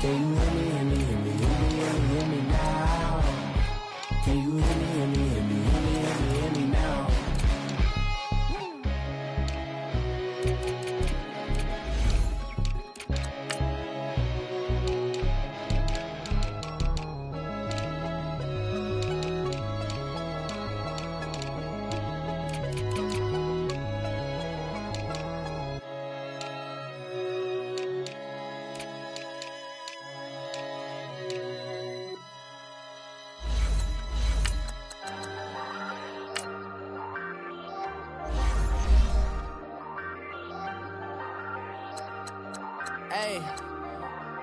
Can you hear me, hear me, hear me, hear me, hear me, hear me now? Can you hear me, hear me, hear me, hear me, hear me, hear me now?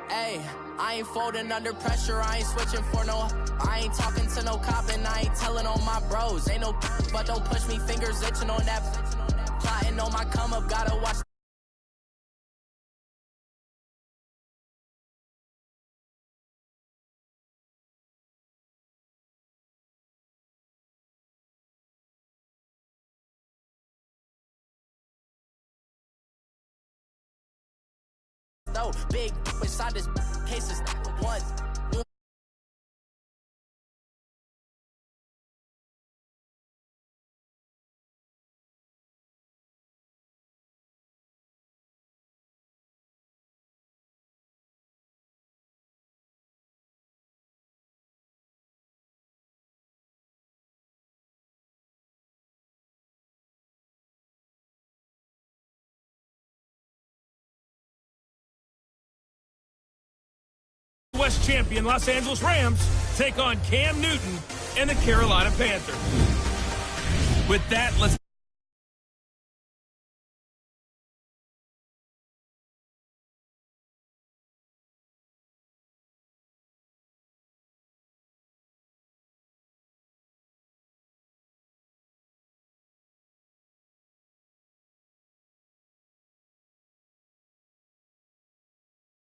Hey, I ain't folding under pressure, I ain't switching for no. I ain't talking to no cop and I ain't telling on my bros. Ain't no but don't push me, fingers itching on that. Plotting on my come up, gotta watch. Though big inside this case is one. West champion Los Angeles Rams take on Cam Newton and the Carolina Panthers. With that, let's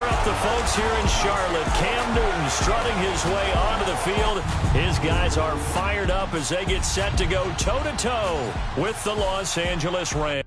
up the folks here in Charlotte. Cam Newton strutting his way onto the field. His guys are fired up as they get set to go toe-to-toe with the Los Angeles Rams.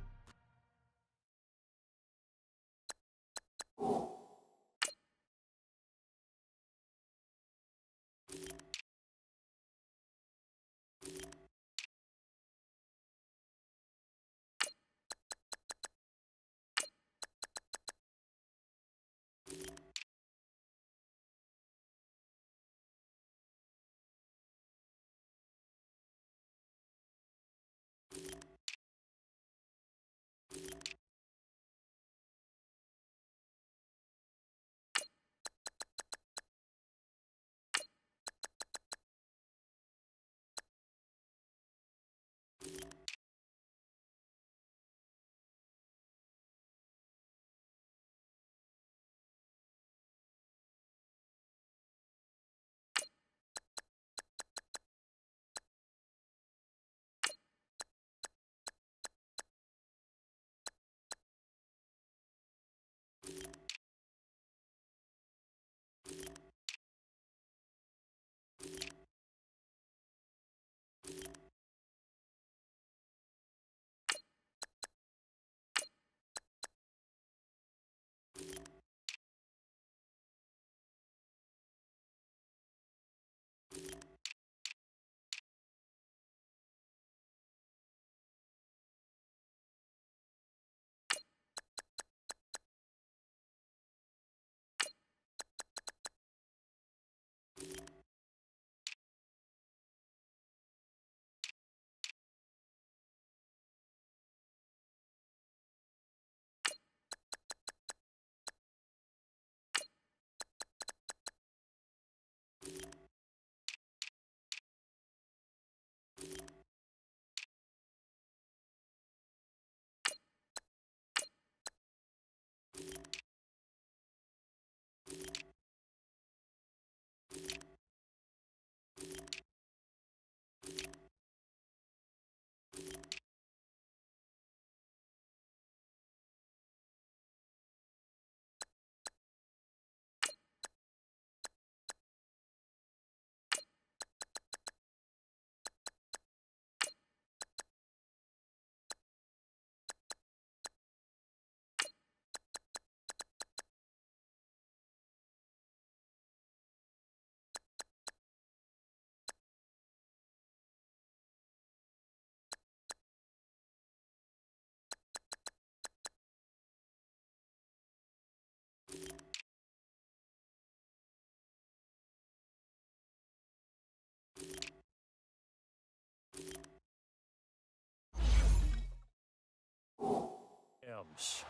Rams.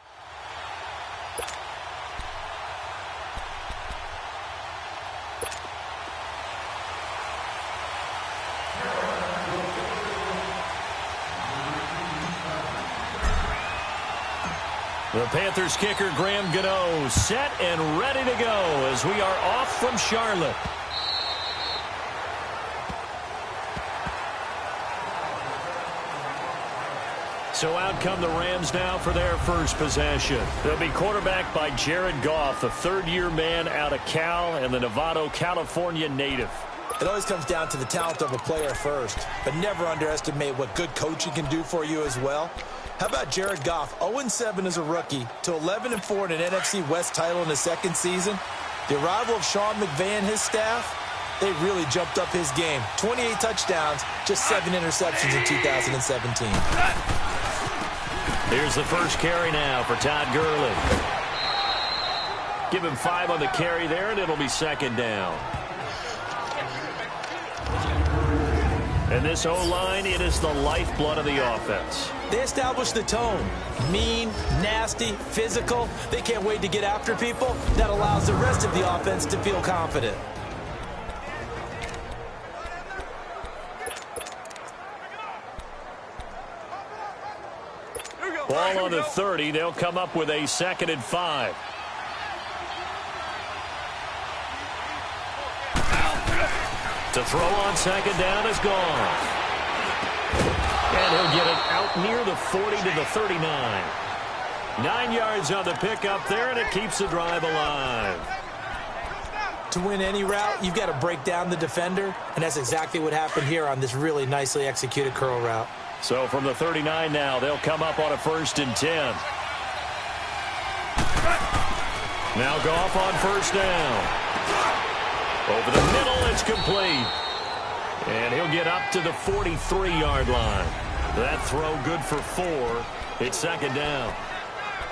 The Panthers kicker, Graham Gano, set and ready to go as we are off from Charlotte. So out come the Rams now for their first possession. They'll be quarterbacked by Jared Goff, a third-year man out of Cal and the Novato, California native. It always comes down to the talent of a player first, but never underestimate what good coaching can do for you as well. How about Jared Goff, 0-7 as a rookie, to 11-4 in an NFC West title in his second season? The arrival of Sean McVay and his staff, they really jumped up his game. 28 touchdowns, just 7 interceptions in 2017. Here's the first carry now for Todd Gurley. Give him 5 on the carry there, and it'll be second down. And this O-line, it is the lifeblood of the offense. They establish the tone. Mean, nasty, physical. They can't wait to get after people. That allows the rest of the offense to feel confident. Ball on the 30. They'll come up with a 2nd and 5. To throw on second down is gone. And he'll get it out near the 40 to the 39. 9 yards on the pickup there, and it keeps the drive alive. To win any route, you've got to break down the defender, and that's exactly what happened here on this really nicely executed curl route. So from the 39 now, they'll come up on a 1st and 10. Now Goff on 1st down. Over the middle, it's complete. And he'll get up to the 43-yard line. That throw good for 4. It's 2nd down.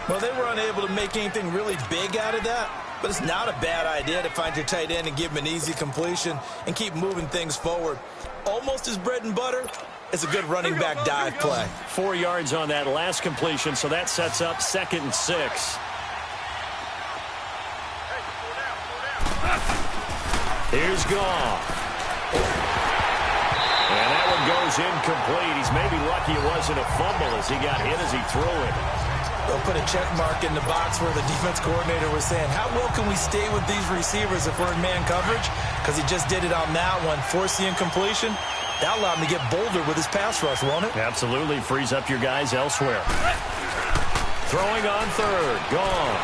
Well, they were unable to make anything really big out of that, but it's not a bad idea to find your tight end and give him an easy completion and keep moving things forward. Almost his bread and butter. It's a good running back dive play. 4 yards on that last completion, so that sets up 2nd and 6. Here's Goff. And that one goes incomplete. He's maybe lucky it wasn't a fumble as he got hit as he threw it. They'll put a check mark in the box where the defense coordinator was saying, how well can we stay with these receivers if we're in man coverage? Because he just did it on that one, forced the incompletion. That allowed him to get bolder with his pass rush, won't it? Absolutely. Frees up your guys elsewhere. Throwing on 3rd. Goff.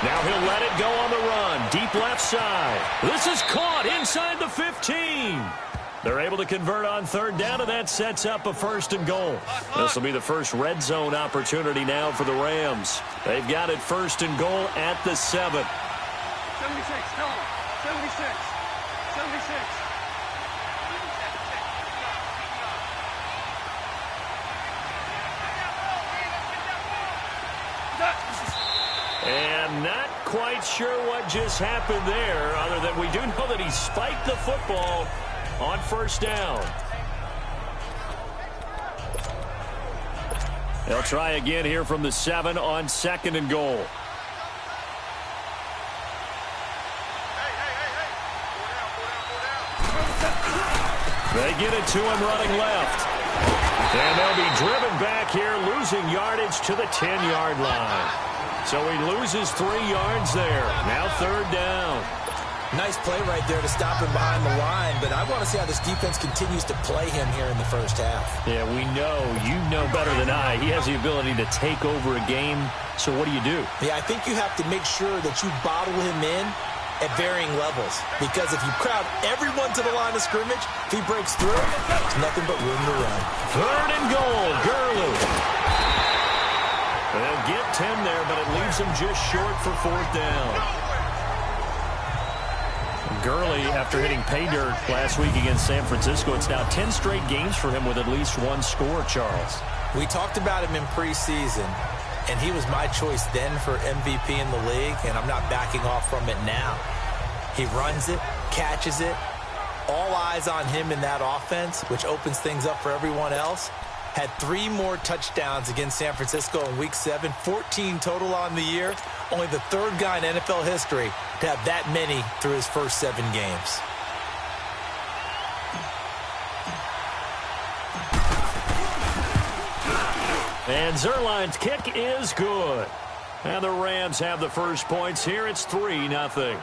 Now he'll let it go on the run. Deep left side. This is caught inside the 15. They're able to convert on 3rd down, and that sets up a 1st and goal. This will be the first red zone opportunity now for the Rams. They've got it 1st and goal at the 7. 76, come on. 76. 76. And not quite sure what just happened there, other than we do know that he spiked the football on 1st down. They'll try again here from the 7 on 2nd and goal. They get it to him running left. And they'll be driven back here, losing yardage to the 10-yard line. So he loses 3 yards there. Now 3rd down. Nice play right there to stop him behind the line, but I want to see how this defense continues to play him here in the first half. Yeah, we know. You know better than I. He has the ability to take over a game. So what do you do? Yeah, I think you have to make sure that you bottle him in at varying levels, because if you crowd everyone to the line of scrimmage, if he breaks through, there's nothing but room to run. 3rd and goal. Gurley. They'll get 10 there, but it leaves them just short for 4th down. Gurley, after hitting pay dirt last week against San Francisco, it's now 10 straight games for him with at least 1 score, Charles. We talked about him in preseason, and he was my choice then for MVP in the league, and I'm not backing off from it now. He runs it, catches it, all eyes on him in that offense, which opens things up for everyone else. had 3 more touchdowns against San Francisco in Week 7, 14 total on the year. Only the 3rd guy in NFL history to have that many through his first 7 games. And Zerline's kick is good. And the Rams have the first points here. It's 3-0.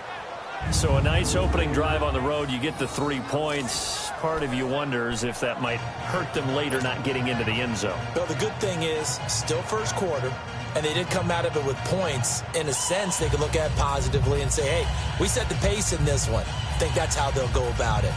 So a nice opening drive on the road. You get the 3 points. Part of you wonders if that might hurt them later not getting into the end zone. Well, the good thing is, still first quarter, and they did come out of it with points. In a sense, they could look at it positively and say, hey, we set the pace in this one. I think that's how they'll go about it.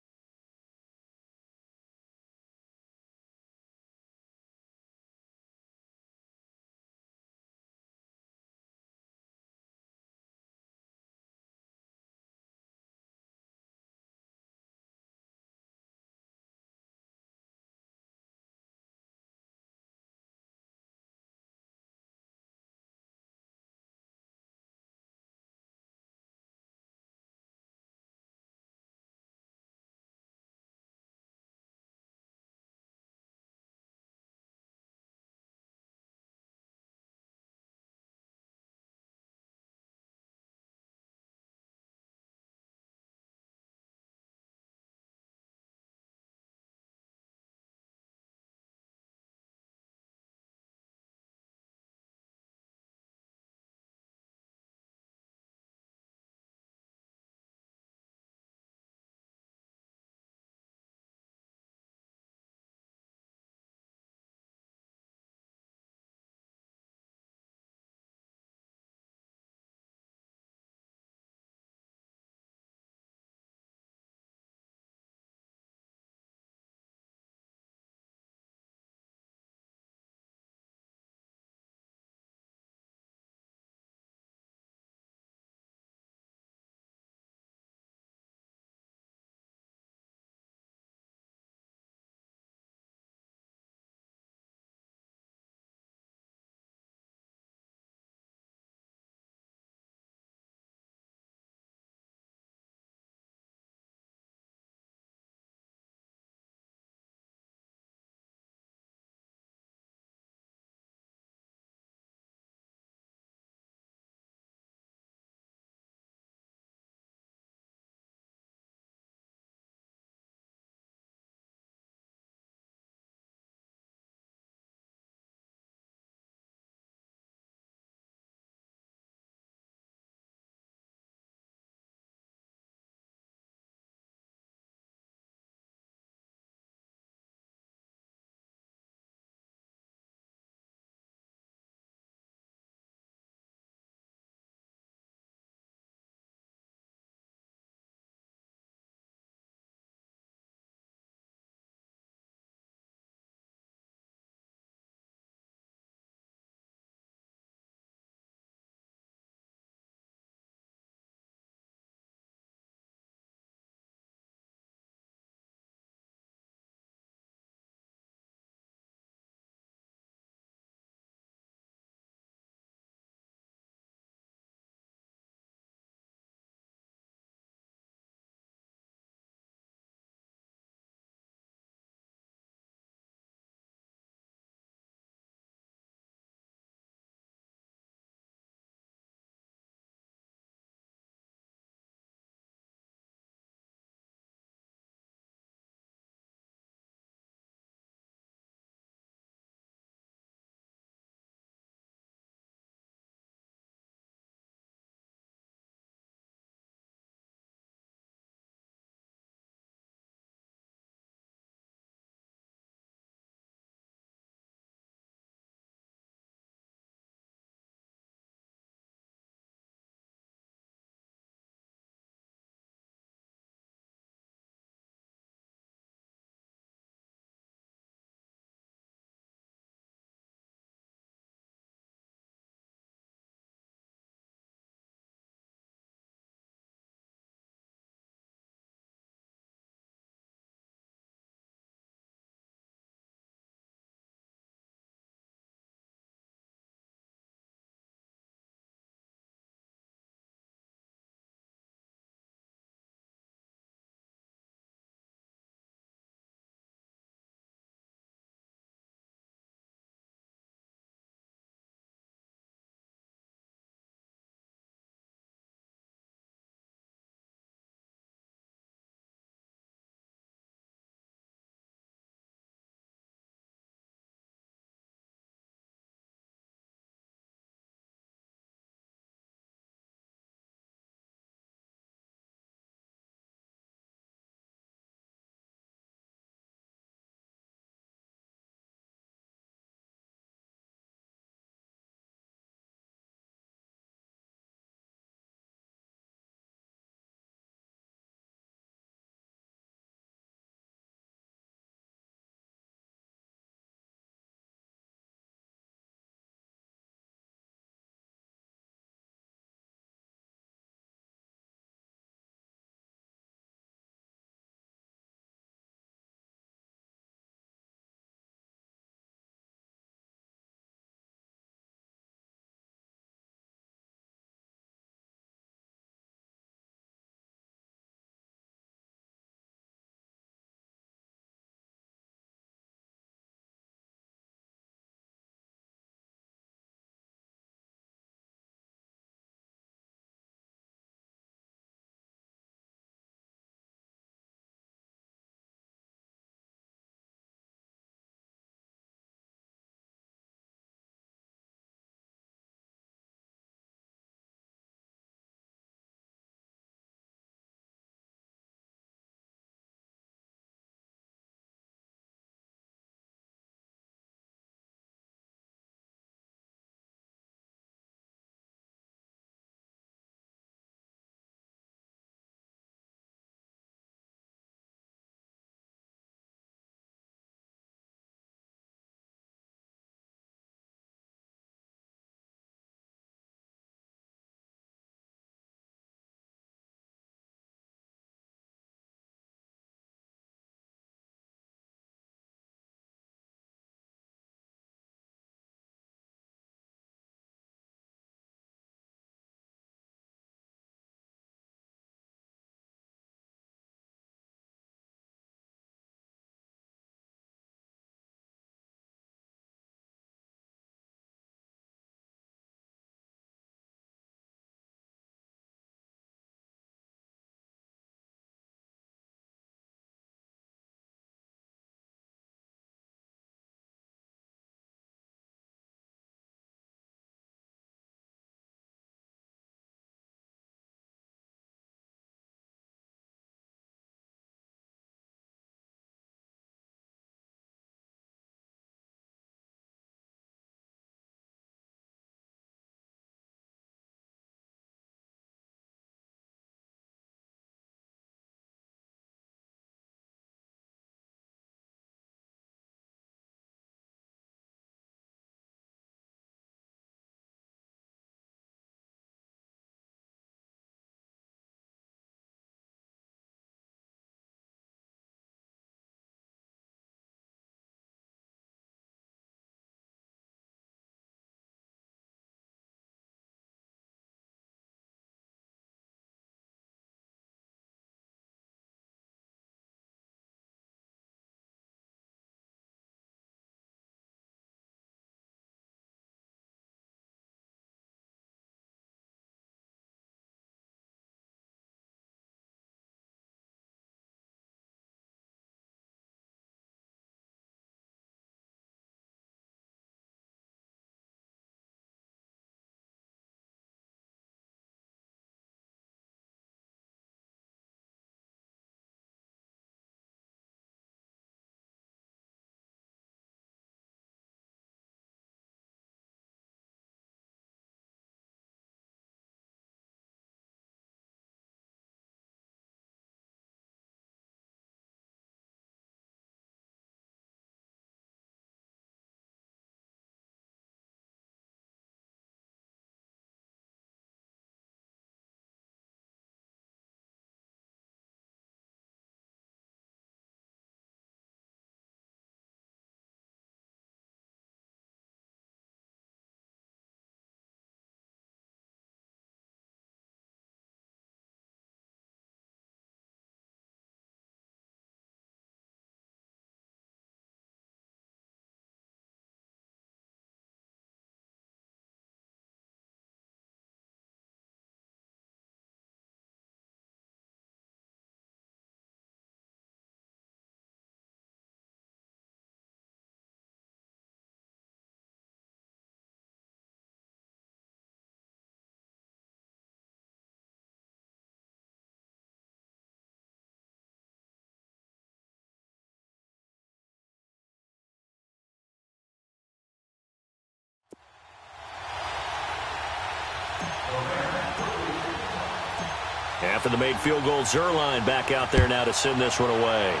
After the made field goal, Zerline back out there now to send this one away.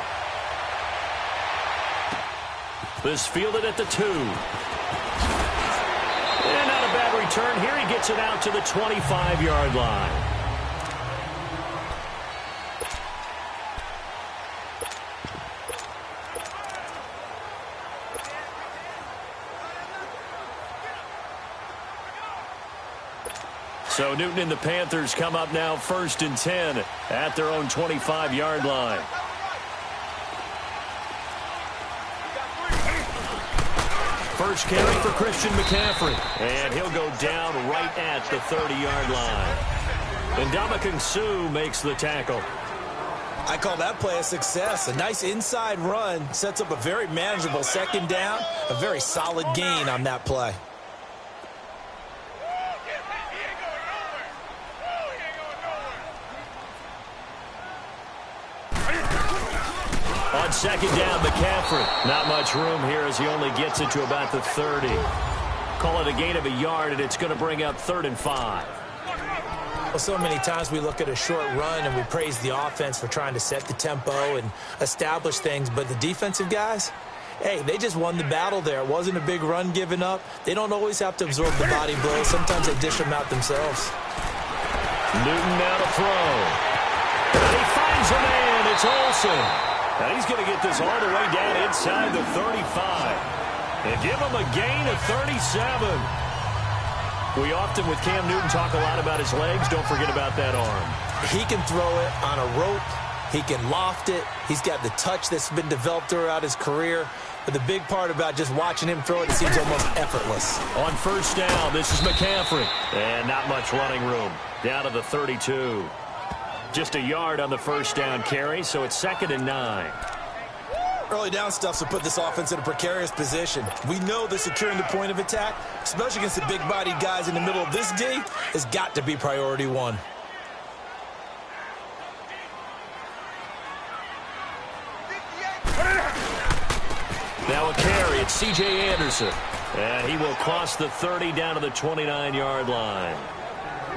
This fielded at the 2. And not a bad return here. He gets it out to the 25-yard line. So Newton and the Panthers come up now 1st and 10 at their own 25-yard line. First carry for Christian McCaffrey. And he'll go down right at the 30-yard line. And Ndamukong Suh makes the tackle. I call that play a success. A nice inside run sets up a very manageable second down. A very solid gain on that play. On second down, McCaffrey. Not much room here as he only gets it to about the 30. Call it a gain of a yard, and it's going to bring up 3rd and 5. Well, so many times we look at a short run and we praise the offense for trying to set the tempo and establish things, but the defensive guys, hey, they just won the battle there. It wasn't a big run given up. They don't always have to absorb the body blows. Sometimes they dish them out themselves. Newton now to throw. And he finds a man. It's Olsen. Now he's going to get this all the way down inside the 35. And give him a gain of 37. We often, with Cam Newton, talk a lot about his legs. Don't forget about that arm. He can throw it on a rope. He can loft it. He's got the touch that's been developed throughout his career. But the big part about just watching him throw it, it seems almost effortless. On first down, this is McCaffrey. And not much running room. Down to the 32. Just a yard on the first down carry, so it's 2nd and 9. Early down stuff will put this offense in a precarious position. We know that securing the point of attack, especially against the big-bodied guys in the middle of this D, has got to be priority one. Now a carry. It's C.J. Anderson. And he will cross the 30 down to the 29-yard line.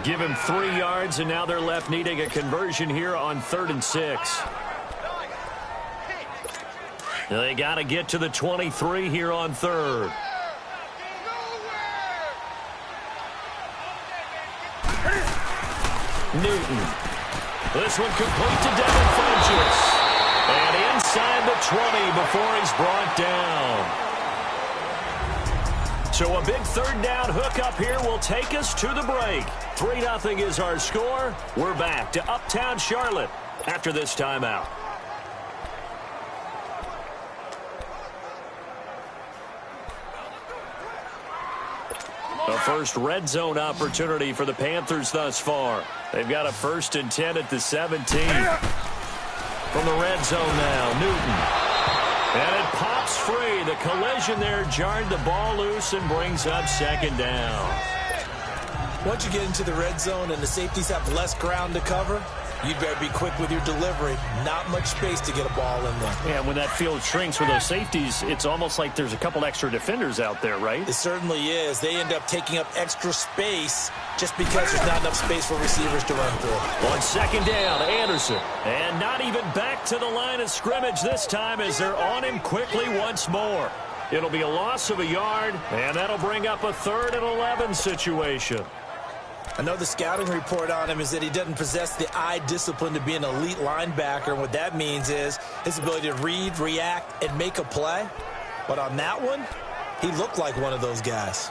Give him 3 yards, and now they're left needing a conversion here on 3rd and 6. They got to get to the 23 here on 3rd. Newton. This one complete to Devin Funchess. And inside the 20 before he's brought down. So a big 3rd down hookup here will take us to the break. 3-0 is our score. We're back to Uptown Charlotte after this timeout. The first red zone opportunity for the Panthers thus far. They've got a 1st and 10 at the 17. From the red zone now, Newton. And it pops free. The collision there jarred the ball loose and brings up 2nd down. Once you get into the red zone and the safeties have less ground to cover, you'd better be quick with your delivery. Not much space to get a ball in there. Yeah, when that field shrinks with those safeties, it's almost like there's a couple extra defenders out there, right? It certainly is. They end up taking up extra space just because there's not enough space for receivers to run through. On 2nd down, Anderson. And not even back to the line of scrimmage this time as they're on him quickly once more. It'll be a loss of a yard, and that'll bring up a 3rd and 11 situation. Another scouting report on him is that he doesn't possess the eye discipline to be an elite linebacker. And what that means is his ability to read, react, and make a play. But on that one, he looked like one of those guys.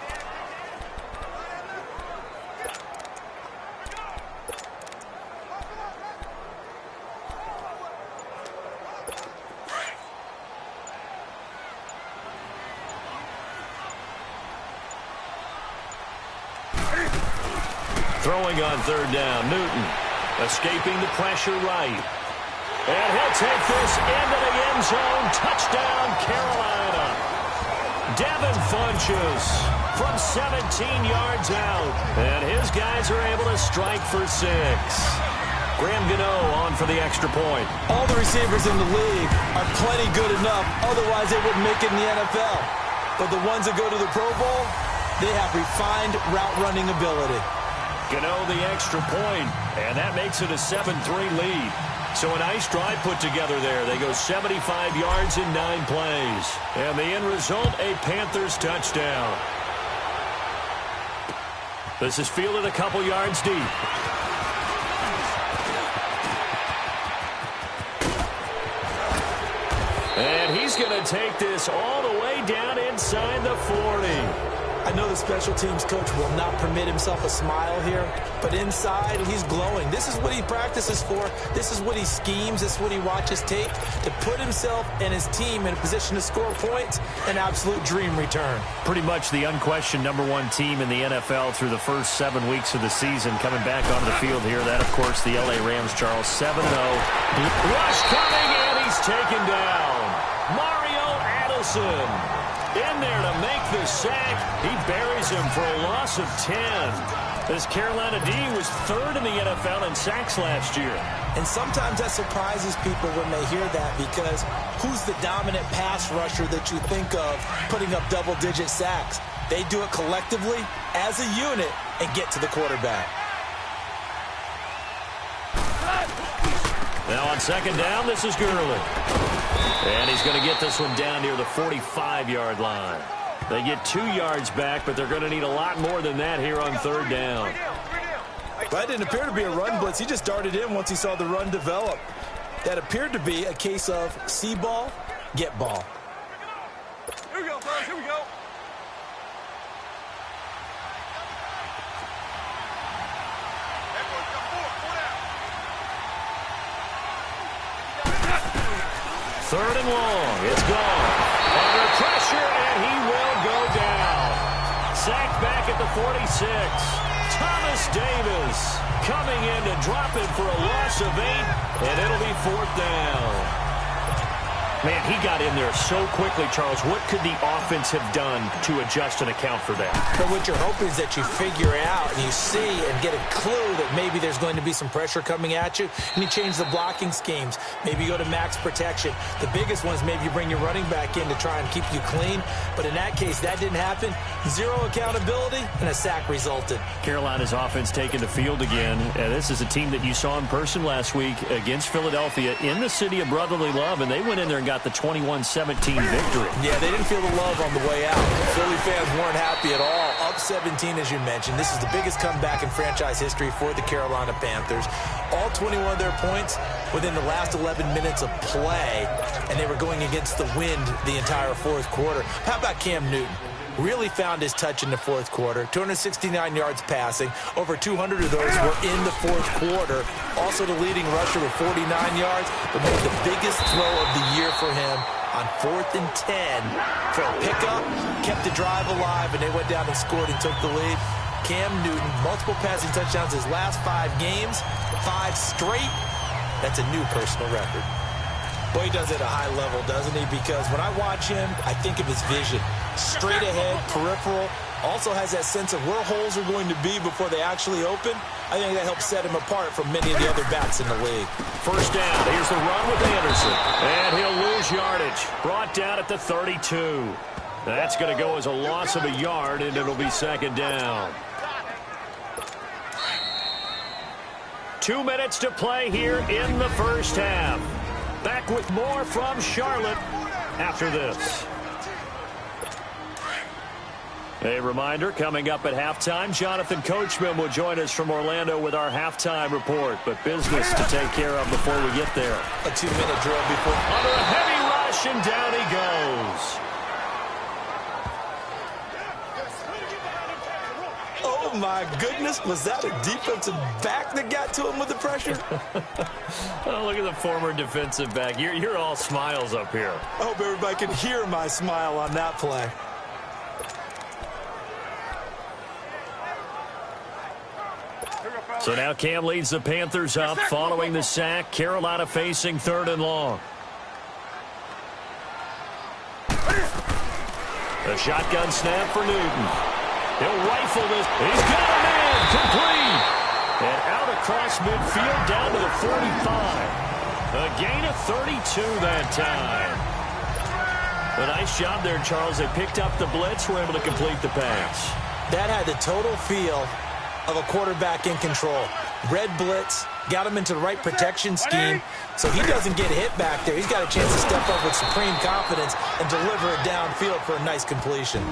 Throwing on 3rd down, Newton. Escaping the pressure right. And he'll take this into the end zone. Touchdown, Carolina. Devin Funchess from 17 yards out. And his guys are able to strike for 6. Graham Gano on for the extra point. All the receivers in the league are plenty good enough. Otherwise, they wouldn't make it in the NFL. But the ones that go to the Pro Bowl, they have refined route running ability. Gano the extra point, and that makes it a 7-3 lead. So a nice drive put together there. They go 75 yards in 9 plays. And the end result, a Panthers touchdown. This is fielded a couple yards deep. And he's going to take this all the way down inside the 40. I know the special teams coach will not permit himself a smile here, but inside he's glowing. This is what he practices for. This is what he schemes. This is what he watches tape to put himself and his team in a position to score points. An absolute dream return. Pretty much the unquestioned #1 team in the NFL through the first 7 weeks of the season. Coming back onto the field here. That, of course, the LA Rams, Charles. 7-0. Rush coming, and he's taken down. Mario Addison in there to make the sack. He buries him for a loss of 10. This Carolina D was 3rd in the NFL in sacks last year. And sometimes that surprises people when they hear that, because who's the dominant pass rusher that you think of putting up double-digit sacks? They do it collectively as a unit and get to the quarterback. Now on second down, this is Gurley. And he's going to get this one down near the 45-yard line. They get 2 yards back, but they're going to need a lot more than that here on third down. That didn't appear to be a run blitz. He just darted in once he saw the run develop. That appeared to be a case of see ball, get ball. Here we go, fellas. Here we go. Third and long. It's gone. Under pressure, and he will go down. Sacked back at the 46. Thomas Davis coming in to drop it for a loss of 8, and it'll be 4th down. Man, he got in there so quickly, Charles. What could the offense have done to adjust and account for that? But what you're hoping is that you figure out and you see and get a clue that maybe there's going to be some pressure coming at you, and you change the blocking schemes. Maybe you go to max protection. The biggest one is maybe you bring your running back in to try and keep you clean. But in that case, that didn't happen. 0 accountability, and a sack resulted. Carolina's offense taking the field again. This is a team that you saw in person last week against Philadelphia in the city of brotherly love, and they went in there and got the 21-17 victory. Yeah, they didn't feel the love on the way out. Philly fans weren't happy at all. Up 17, as you mentioned. This is the biggest comeback in franchise history for the Carolina Panthers. All 21 of their points within the last 11 minutes of play, and they were going against the wind the entire fourth quarter. How about Cam Newton? Really found his touch in the fourth quarter. 269 yards passing. Over 200 of those were in the fourth quarter. Also the leading rusher with 49 yards, but made the biggest throw of the year for him on 4th and 10 for a pickup. Kept the drive alive, and they went down and scored and took the lead. Cam Newton, multiple passing touchdowns his last 5 games. 5 straight. That's a new personal record. Boy, he does it at a high level, doesn't he? Because when I watch him, I think of his vision. Straight ahead, peripheral. Also has that sense of where holes are going to be before they actually open. I think that helps set him apart from many of the other backs in the league. First down. Here's the run with Anderson. And he'll lose yardage. Brought down at the 32. That's going to go as a loss of a yard, and it'll be second down. 2 minutes to play here in the first half. Back with more from Charlotte after this. A reminder, coming up at halftime, Jonathan Coachman will join us from Orlando with our halftime report. But business to take care of before we get there. A 2-minute drill before. Under a heavy rush, and down he goes. Oh, my goodness. Was that a defensive back that got to him with the pressure? Oh, look at the former defensive back. You're all smiles up here. I hope everybody can hear my smile on that play. So now Cam leads the Panthers up following the sack. Carolina facing 3rd and long. A shotgun snap for Newton. He'll rifle this. He's got a man. Complete. And out across midfield down to the 45. A gain of 32 that time. A nice job there, Charles. They picked up the blitz, were able to complete the pass. That had the total feel of a quarterback in control. Red blitz, got him into the right protection scheme, so he doesn't get hit back there. He's got a chance to step up with supreme confidence and deliver it downfield for a nice completion.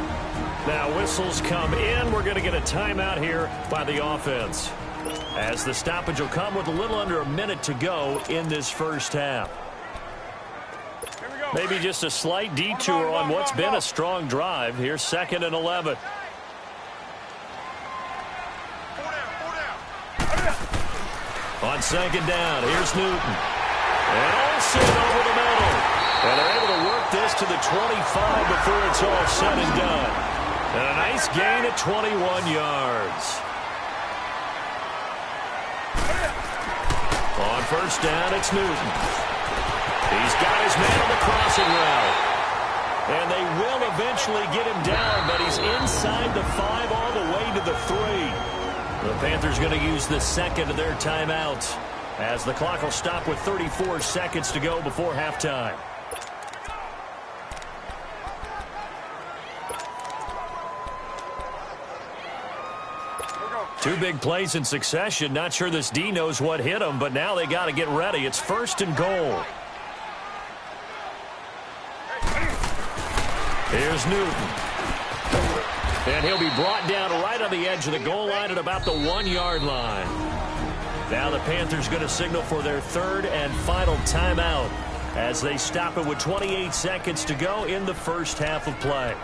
Now whistles come in. We're going to get a timeout here by the offense, as the stoppage will come with a little under a minute to go in this first half. Maybe just a slight detour on what's been a strong drive. Here's 2nd and 11. On 2nd down, here's Newton. And Olsen over the middle. And they're able to work this to the 25 before it's all said and done. And a nice gain at 21 yards. On 1st down, it's Newton. He's got his man on the crossing route. And they will eventually get him down, but he's inside the 5 all the way to the 3. The Panthers going to use the 2nd of their timeouts, as the clock will stop with 34 seconds to go before halftime. Two big plays in succession. Not sure this D knows what hit him, but now they got to get ready. It's 1st and goal. Here's Newton. And he'll be brought down right on the edge of the goal line at about the 1-yard line. Now the Panthers going to signal for their 3rd and final timeout, as they stop it with 28 seconds to go in the first half of play.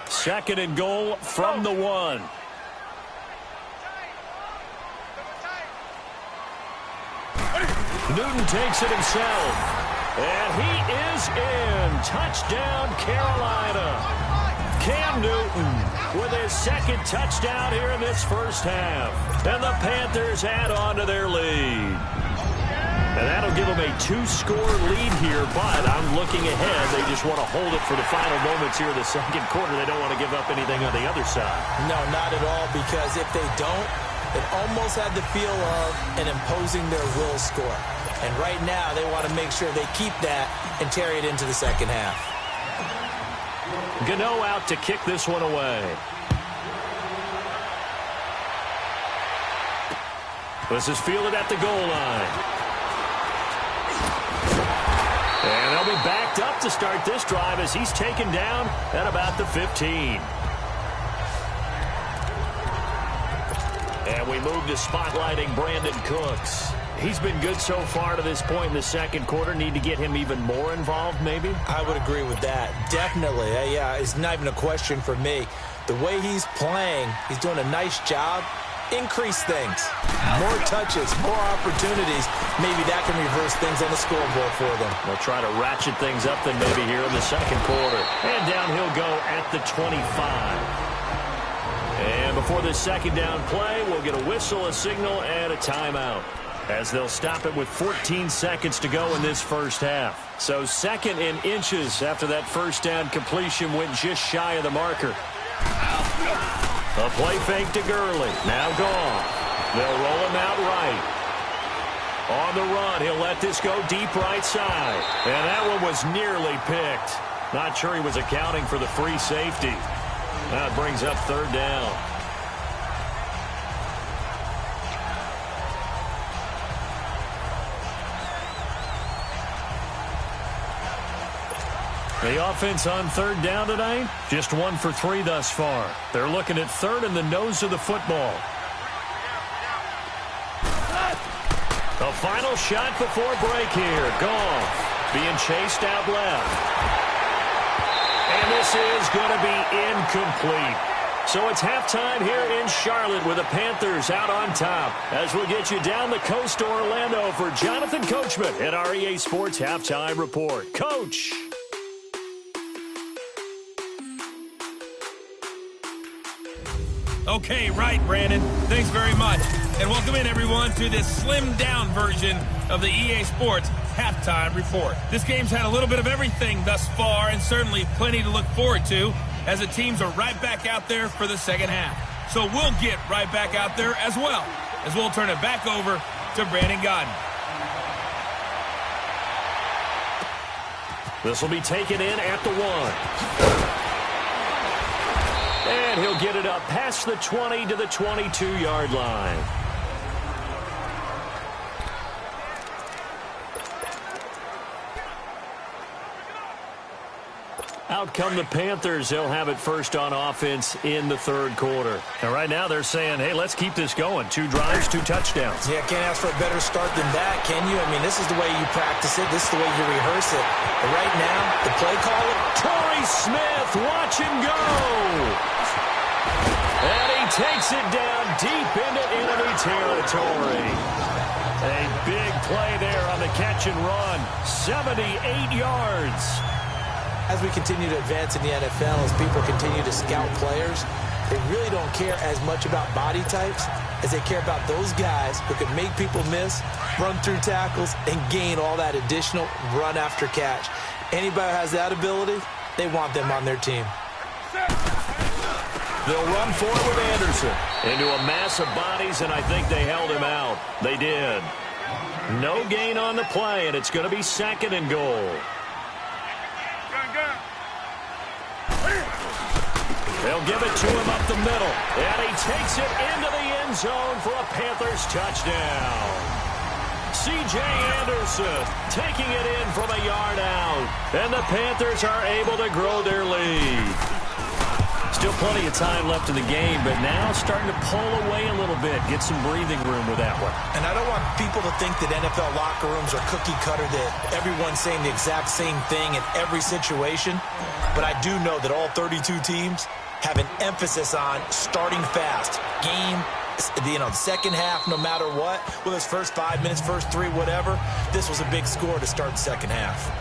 Second and goal from the 1. Newton takes it himself. And he is in. Touchdown, Carolina. Cam Newton with his 2nd touchdown here in this first half. And the Panthers add on to their lead. And that'll give them a 2-score lead here, but I'm looking ahead. They just want to hold it for the final moments here in the 2nd quarter. They don't want to give up anything on the other side. No, not at all, because if they don't, it almost had the feel of an imposing their will score. And right now, they want to make sure they keep that and carry it into the 2nd half. Gano out to kick this one away. This is fielded at the goal line. And they'll be backed up to start this drive as he's taken down at about the 15. And we move to spotlighting Brandon Cooks. He's been good so far to this point in the 2nd quarter. Need to get him even more involved, maybe? I would agree with that. Definitely. Yeah, it's not even a question for me. The way he's playing, he's doing a nice job. Increase things. More touches, more opportunities. Maybe that can reverse things on the scoreboard for them. They'll try to ratchet things up then maybe here in the 2nd quarter. And down he'll go at the 25. And before this 2nd down play, we'll get a whistle, a signal, and a timeout, as they'll stop it with 14 seconds to go in this first half. So 2nd in inches after that 1st down completion went just shy of the marker. A play fake to Gurley. Now gone. They'll roll him out right. On the run, he'll let this go deep right side. And that one was nearly picked. Not sure he was accounting for the free safety. That brings up 3rd down. The offense on 3rd down tonight, just 1 for 3 thus far. They're looking at 3rd in the nose of the football. The final shot before break here. Goff being chased out left. And this is going to be incomplete. So it's halftime here in Charlotte with the Panthers out on top, as we'll get you down the coast to Orlando for Jonathan Coachman at our EA Sports Halftime Report. Coach. Okay, right, Brandon. Thanks very much. And welcome in, everyone, to this slimmed-down version of the EA Sports Halftime Report. This game's had a little bit of everything thus far, and certainly plenty to look forward to, as the teams are right back out there for the 2nd half. So we'll get right back out there as well, as we'll turn it back over to Brandon Godden. This will be taken in at the 1. And he'll get it up past the 20 to the 22-yard line. Out come the Panthers. They'll have it first on offense in the third quarter. And right now they're saying, hey, let's keep this going. 2 drives, 2 touchdowns. Yeah, can't ask for a better start than that, can you? I mean, this is the way you practice it. This is the way you rehearse it. But right now, the play caller, Torrey Smith, watch him go. And he takes it down deep into enemy territory. A big play there on the catch and run. 78 yards. As we continue to advance in the NFL, as people continue to scout players, they really don't care as much about body types as they care about those guys who can make people miss, run through tackles, and gain all that additional run after catch. Anybody who has that ability, they want them on their team. They'll run forward with Anderson into a mass of bodies, and I think they held him out. They did. No gain on the play, and it's going to be 2nd and goal. They'll give it to him up the middle. And he takes it into the end zone for a Panthers touchdown. C.J. Anderson taking it in from a yard out. And the Panthers are able to grow their lead. Still plenty of time left in the game, but now starting to pull away a little bit. Get some breathing room with that one. And I don't want people to think that NFL locker rooms are cookie cutter, that everyone's saying the exact same thing in every situation. But I do know that all 32 teams have an emphasis on starting fast. Game, the second half, no matter what, whether it's first 5 minutes, first 3, whatever, this was a big score to start the second half.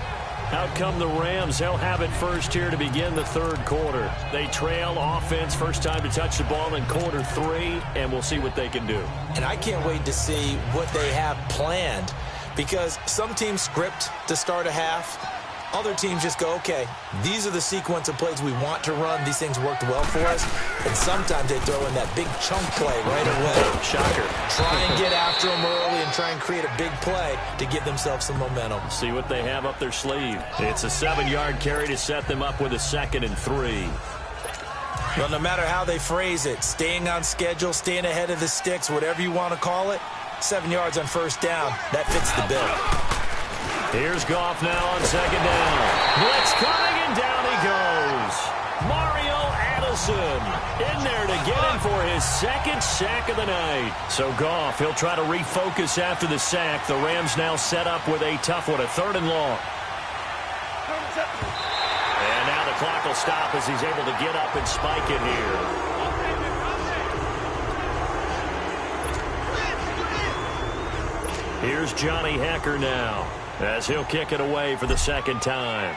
Out come the Rams. They'll have it first here to begin the third quarter. They trail offense, first time to touch the ball in quarter 3, and we'll see what they can do. And I can't wait to see what they have planned, because some teams script to start a half. Other teams just go, okay, these are the sequence of plays we want to run. These things worked well for us. And sometimes they throw in that big chunk play right away. Shocker. Try and get after them early and try and create a big play to give themselves some momentum. See what they have up their sleeve. It's a 7-yard carry to set them up with a 2nd and 3. Well, no matter how they phrase it, staying on schedule, staying ahead of the sticks, whatever you want to call it, 7 yards on first down, that fits the bill. Here's Goff now on 2nd down. Blitz coming, and down he goes. Mario Addison in there to get him for his 2nd sack of the night. So Goff, he'll try to refocus after the sack. The Rams now set up with a tough one, a 3rd and long. And now the clock will stop as he's able to get up and spike it here. Here's Johnny Hecker now, as he'll kick it away for the 2nd time.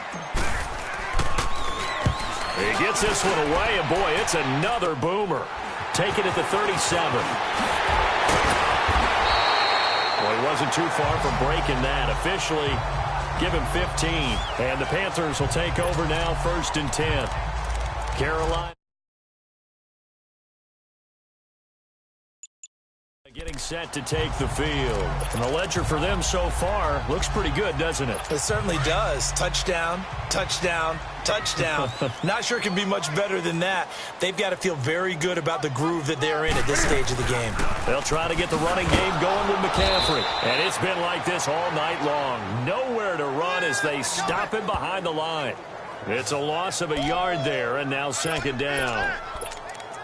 He gets this one away, and boy, it's another boomer. Taken at the 37. Well, he wasn't too far from breaking that. Officially, give him 15. And the Panthers will take over now, 1st and 10. Carolina getting set to take the field. And the ledger for them so far looks pretty good, doesn't it? It certainly does. Touchdown, touchdown, touchdown. Not sure it can be much better than that. They've got to feel very good about the groove that they're in at this stage of the game. They'll try to get the running game going with McCaffrey. And it's been like this all night long. Nowhere to run as they stop him behind the line. It's a loss of a yard there, and now 2nd down.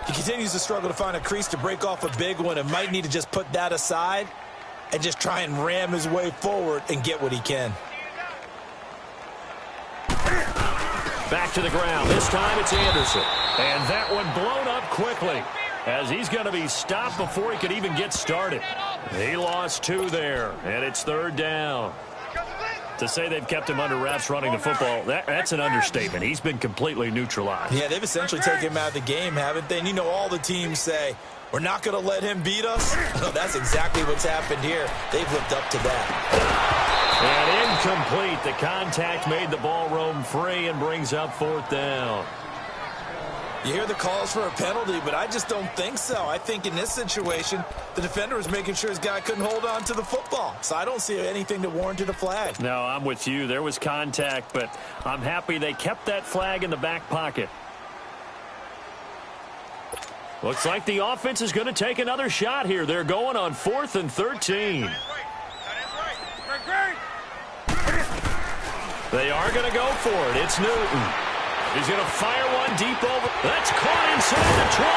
He continues to struggle to find a crease to break off a big one, and might need to just put that aside and just try and ram his way forward and get what he can. Back to the ground. This time it's Anderson. And that one blown up quickly as he's going to be stopped before he could even get started. He lost 2 there, and it's 3rd down. To say they've kept him under wraps running the football, that's an understatement. He's been completely neutralized. Yeah, they've essentially taken him out of the game, haven't they? And you know all the teams say, we're not going to let him beat us. No, that's exactly what's happened here. They've lived up to that. And incomplete. The contact made the ball roam free and brings up 4th down. You hear the calls for a penalty, but I just don't think so. I think in this situation, the defender was making sure his guy couldn't hold on to the football. So I don't see anything that warranted a flag. No, I'm with you. There was contact, but I'm happy they kept that flag in the back pocket. Looks like the offense is going to take another shot here. They're going on 4th and 13. They are going to go for it. It's Newton. He's going to fire one deep over. That's caught inside the 20.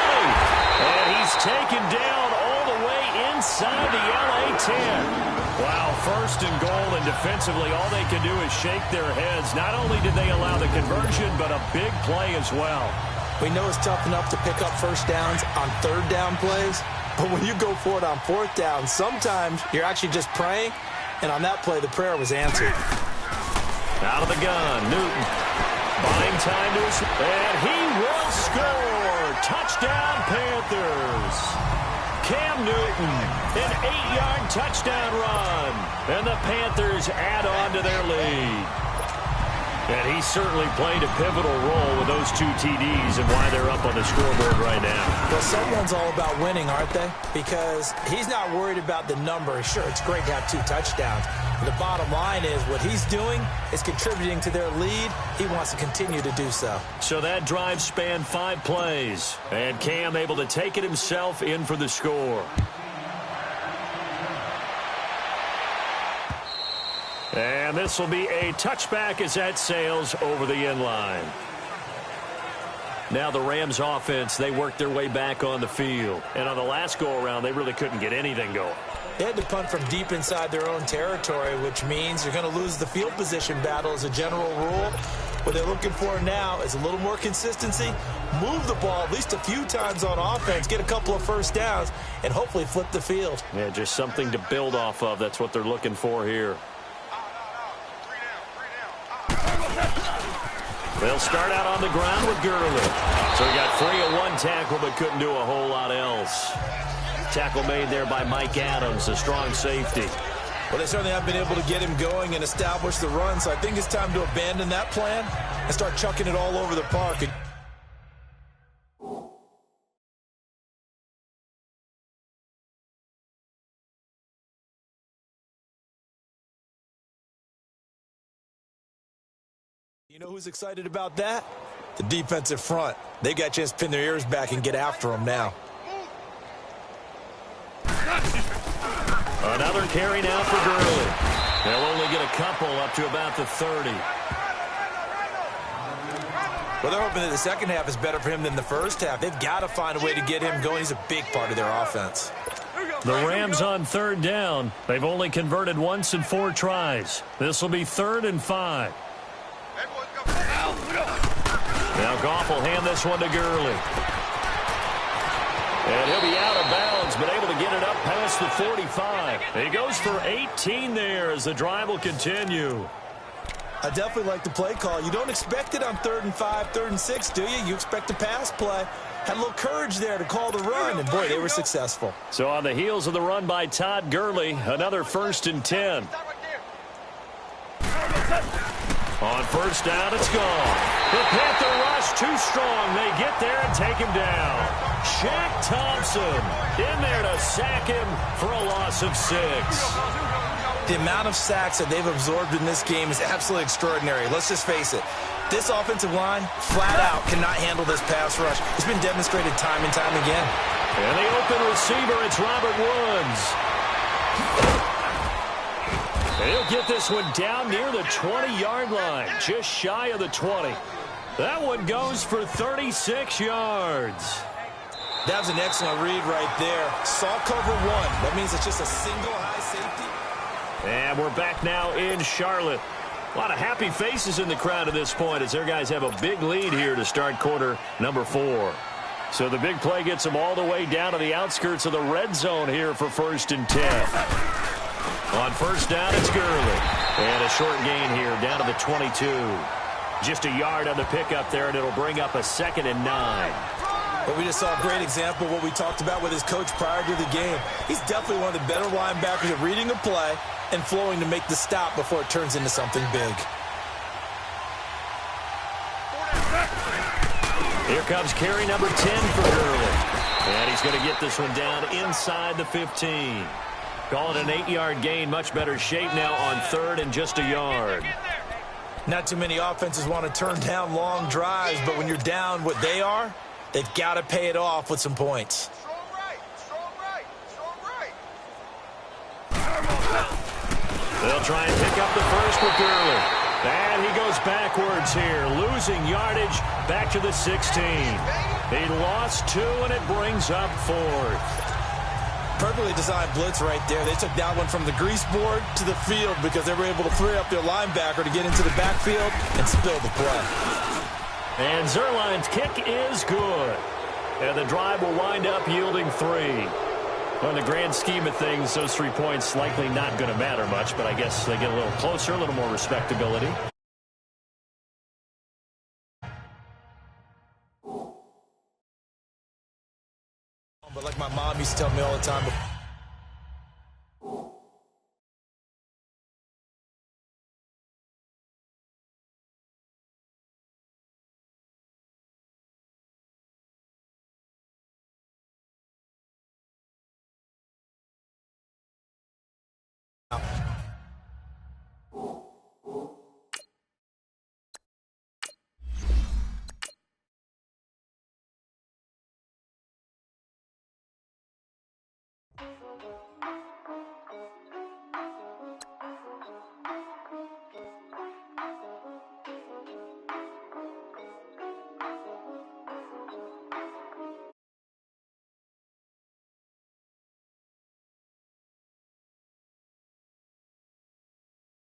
And he's taken down all the way inside the LA 10. Wow, 1st and goal, and defensively all they can do is shake their heads. Not only did they allow the conversion, but a big play as well. We know it's tough enough to pick up first downs on 3rd down plays, but when you go for it on 4th down, sometimes you're actually just praying, and on that play, the prayer was answered. Out of the gun, Newton. Buying time to his, and he will score. Touchdown, Panthers. Cam Newton, an 8-yard touchdown run. And the Panthers add on to their lead. And he certainly played a pivotal role with those 2 TDs and why they're up on the scoreboard right now. Well, someone's all about winning, aren't they? Because he's not worried about the number. Sure, it's great to have 2 touchdowns. But the bottom line is what he's doing is contributing to their lead. He wants to continue to do so. So that drive spanned 5 plays. And Cam able to take it himself in for the score. And this will be a touchback as that sails over the end line. Now the Rams offense, they worked their way back on the field. And on the last go-around, they really couldn't get anything going. They had to punt from deep inside their own territory, which means you're going to lose the field position battle as a general rule. What they're looking for now is a little more consistency, move the ball at least a few times on offense, get a couple of first downs, and hopefully flip the field. Yeah, just something to build off of. That's what they're looking for here. They'll start out on the ground with Gurley. So he got free of 1 tackle but couldn't do a whole lot else. Tackle made there by Mike Adams, a strong safety. Well, they certainly have been able to get him going and establish the run, so I think it's time to abandon that plan and start chucking it all over the park. You know who's excited about that? The defensive front. They got a chance to pin their ears back and get after him now. Another carry now for Gurley. They'll only get a couple up to about the 30. Well, they're hoping that the second half is better for him than the first half. They've got to find a way to get him going. He's a big part of their offense. The Rams on 3rd down. They've only converted once in 4 tries. This will be 3rd and 5. Now Goff will hand this one to Gurley. And he'll be out of bounds, but able to get it up past the 45. He goes for 18 there as the drive will continue. I definitely like the play call. You don't expect it on 3rd and 5, 3rd and 6, do you? You expect a pass play. Had a little courage there to call the run, and boy, they were successful. So on the heels of the run by Todd Gurley, another 1st and 10. On 1st down, it's gone. The Panther rush too strong. They get there and take him down. Shaq Thompson in there to sack him for a loss of 6. The amount of sacks that they've absorbed in this game is absolutely extraordinary. Let's just face it. This offensive line, flat out, cannot handle this pass rush. It's been demonstrated time and time again. And the open receiver, it's Robert Woods. He'll get this one down near the 20-yard line, just shy of the 20. That one goes for 36 yards. That was an excellent read right there. Saw cover 1. That means it's just a single high safety. And we're back now in Charlotte. A lot of happy faces in the crowd at this point as their guys have a big lead here to start quarter number 4. So the big play gets them all the way down to the outskirts of the red zone here for 1st and 10. On 1st down, it's Gurley. And a short gain here down to the 22. Just a yard on the pickup there, and it'll bring up a 2nd and 9. But we just saw a great example of what we talked about with his coach prior to the game. He's definitely one of the better linebackers at reading a play and flowing to make the stop before it turns into something big. Here comes carry number 10 for Gurley. And he's going to get this one down inside the 15. Call it an 8-yard gain. Much better shape now on 3rd and just a yard. Not too many offenses want to turn down long drives, but when you're down what they are, they've got to pay it off with some points. They'll try and pick up the first with Gurley. And he goes backwards here, losing yardage back to the 16. He lost 2, and it brings up 4th. Perfectly designed blitz right there. They took that one from the grease board to the field because they were able to free up their linebacker to get into the backfield and spill the play. And Zuerlein's kick is good. And the drive will wind up yielding 3. On the grand scheme of things, those 3 points likely not going to matter much, but I guess they get a little closer, a little more respectability. But like my mom used to tell me all the time,